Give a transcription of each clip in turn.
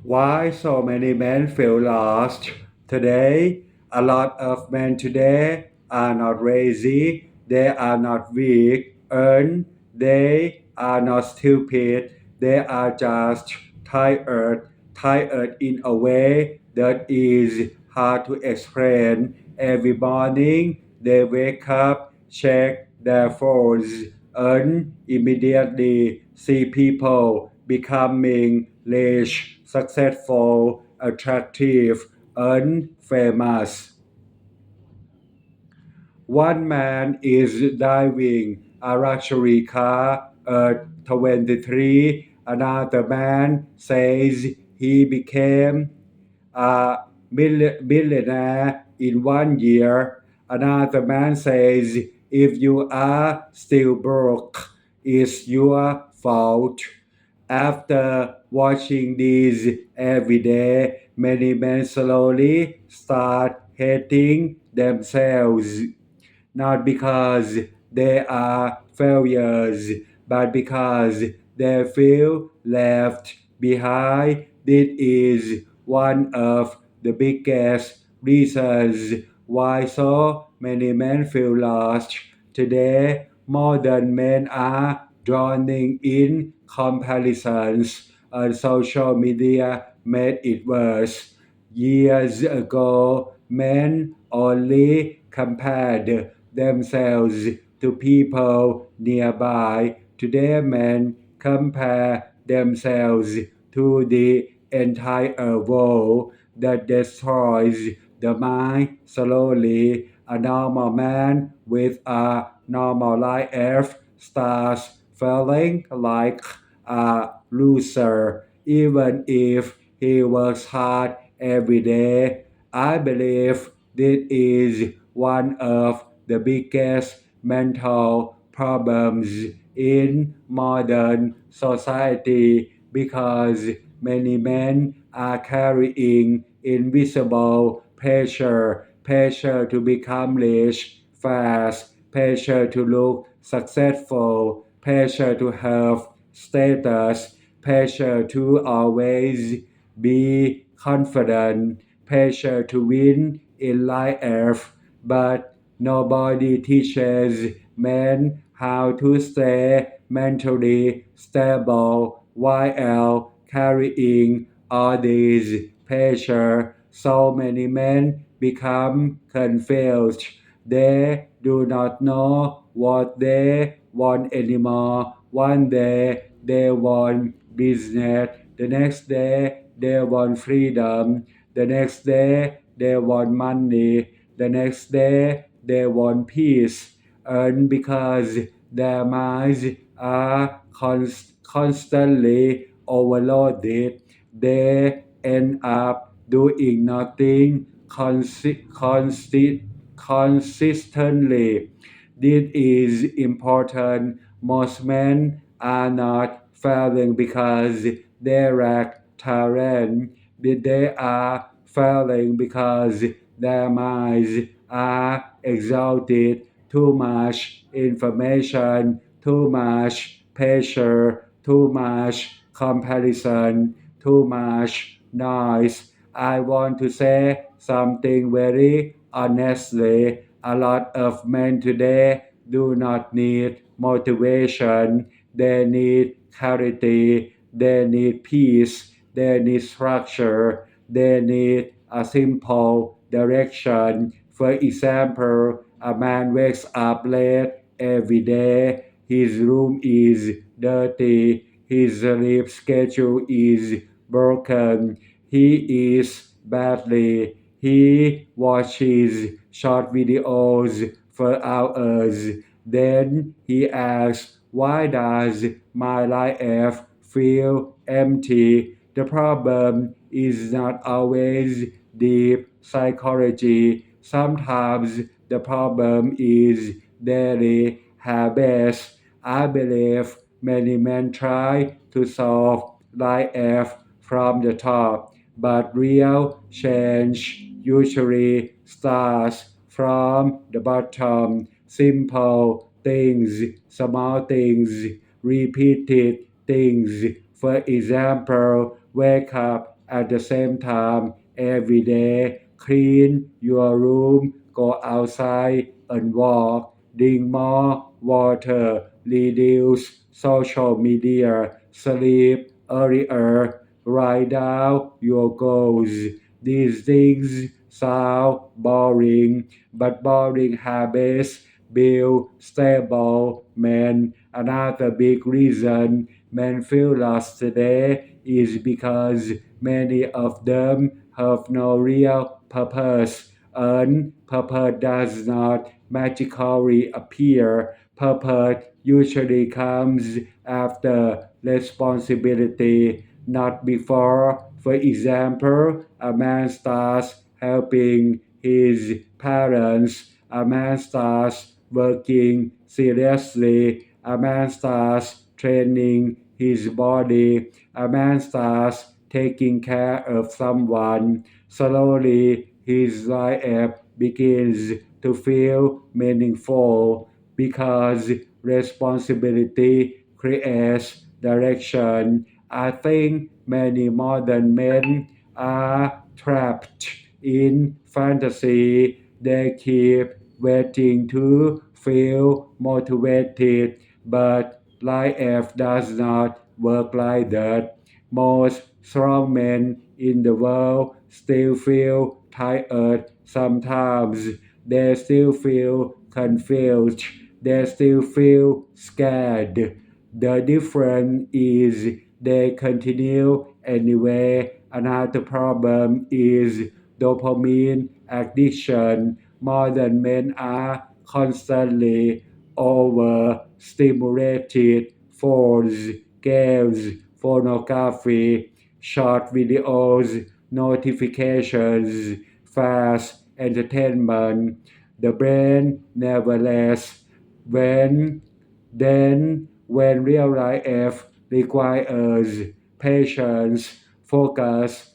Why so many men feel lost today? A lot of men today are not lazy, they are not weak, and they are not stupid, they are just tired in a way that is hard to explain. Every morning they wake up, check their phones, and immediately see people becoming rich, successful, attractive, and famous. One man is driving a luxury car at 23. Another man says he became a billionaire in 1 year. Another man says, if you are still broke, it's your fault. After watching these every day, many men slowly start hating themselves, not because they are failures, but because they feel left behind. This is one of the biggest reasons why so many men feel lost. Today, modern men are drowning in comparisons, and social media made it worse. Years ago, men only compared themselves to people nearby. Today, men compare themselves to the entire world. That destroys the mind slowly. A normal man with a normal life starts feeling like a loser, even if he works hard every day. I believe this is one of the biggest mental problems in modern society because many men are carrying invisible pressure to become rich fast, pressure to look successful, pressure to have status, pressure to always be confident, pressure to win in life, but nobody teaches men how to stay mentally stable while carrying all these pressure. So many men become confused. They do not know what they want anymore. One day they want business, the next day they want freedom, the next day they want money, the next day they want peace. And because their minds are constantly overloaded, they end up doing nothing consistently. This is important. Most men are not failing because they lack talent, but they are failing because their minds are exhausted. Too much information, too much pressure, too much comparison, too much noise. I want to say something very honestly. A lot of men today do not need motivation. They need clarity. They need peace. They need structure. They need a simple direction. For example, a man wakes up late every day. His room is dirty. His sleep schedule is broken. He eats badly. He watches short videos for hours. Then he asks, why does my life feel empty? The problem is not always deep psychology. Sometimes the problem is daily habits. I believe many men try to solve life from the top, but real change usually starts from the bottom. Simple things, small things, repeated things. For example, wake up at the same time every day. Clean your room, go outside and walk, drink more water, reduce social media, sleep earlier, write down your goals. These things sound boring, but boring habits build stable men. Another big reason men feel lost today is because many of them have no real purpose, and purpose does not magically appear. Purpose usually comes after responsibility, not before. For example, a man starts helping his parents, a man starts working seriously, a man starts training his body, a man starts taking care of someone. Slowly, his life begins to feel meaningful because responsibility creates direction. I think many modern men are trapped in fantasy. They keep waiting to feel motivated, but life does not work like that. Most strong men in the world still feel tired sometimes. They still feel confused. They still feel scared. The difference is they continue anyway. Another problem is dopamine addiction. Modern men are constantly overstimulated. Phones, games, pornography, short videos, notifications, fast entertainment. The brain never rests. When when real life requires patience, focus,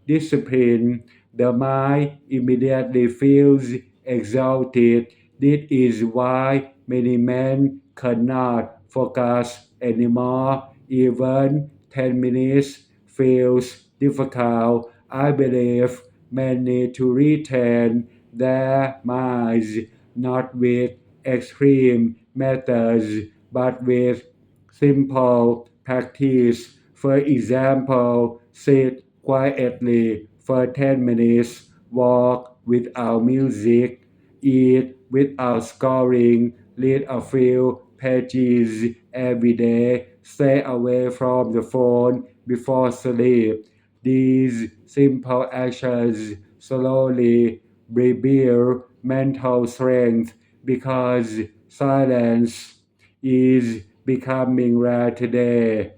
discipline, the mind immediately feels exhausted. This is why many men cannot focus anymore. Even 10 minutes feels difficult. I believe men need to retrain their minds, not with extreme methods, but with simple practice. For example, sit quietly for 10 minutes, walk without music, eat without scoring, read a few pages every day, stay away from the phone before sleep. These simple actions slowly rebuild mental strength because silence is becoming rare today,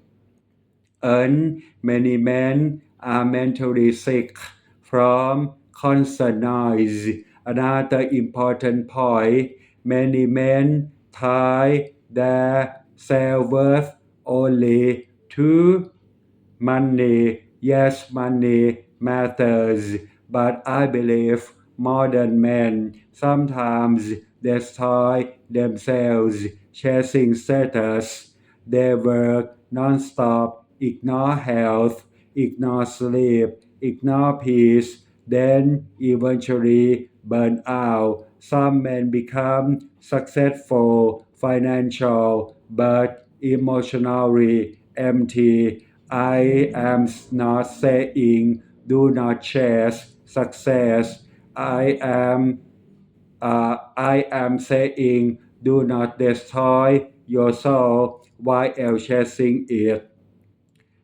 and many men are mentally sick from constant noise. Another important point, many men tie their self-worth only to money. Yes, money matters, but I believe modern men sometimes destroy themselves chasing status. They work non-stop, ignore health, ignore sleep, ignore peace, then eventually burn out. Some men become successful, financial, but emotionally empty. I am not saying do not chase success. I am saying do not destroy your soul while chasing it,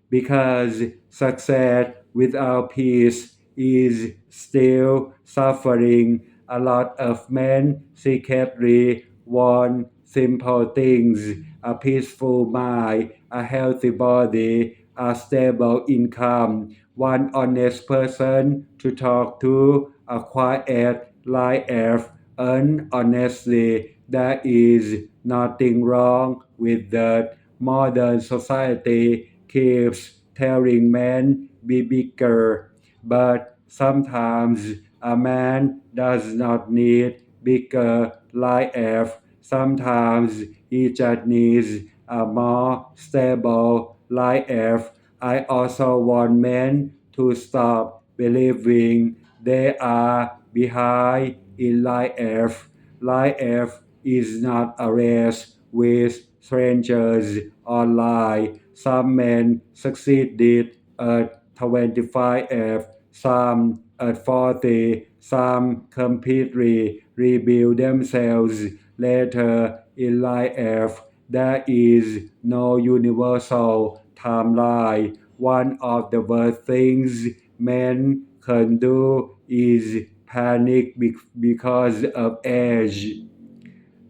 because success without peace is still suffering. A lot of men secretly want simple things: a peaceful mind, a healthy body, a stable income, one honest person to talk to, a quiet life, and honestly, there is nothing wrong with that. Modern society keeps telling men be bigger, but sometimes a man does not need bigger life. Sometimes he just needs a more stable life. I also want men to stop believing they are behind in life. Life is not a race with strangers online. Some men succeeded at 25, some at 40, some completely rebuild themselves later in life. There is no universal timeline. One of the worst things men can do is panic because of age,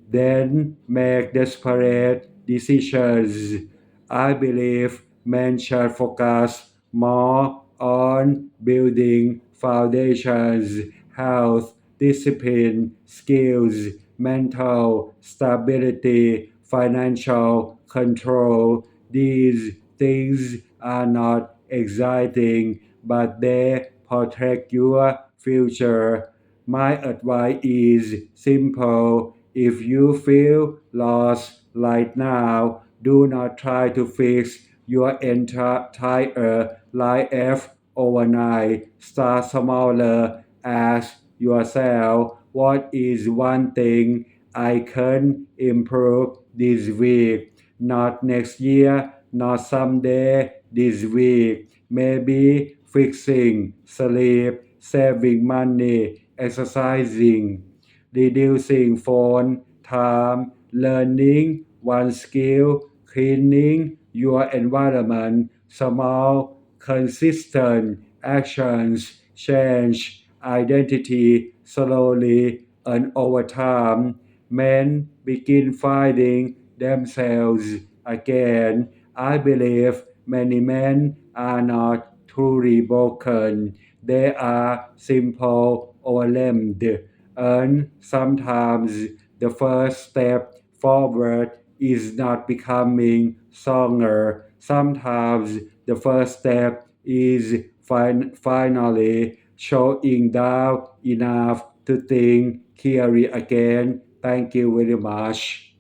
then make desperate decisions. I believe men should focus more on building foundations, health, discipline, skills, mental stability, financial control. These things are not exciting, but they protect your future. My advice is simple. If you feel lost right now, do not try to fix your entire life overnight. Start smaller. Ask yourself, what is one thing I can improve this week? Not next year, not someday, this week. Maybe fixing sleep, saving money, exercising, reducing phone time, learning one skill, cleaning your environment. Small, consistent actions change identity slowly and over time. Men begin finding themselves again. I believe many men are not truly broken. They are simple overwhelmed, and sometimes the first step forward is not becoming stronger. Sometimes the first step is finally showing down enough to think clearly again. Thank you very much.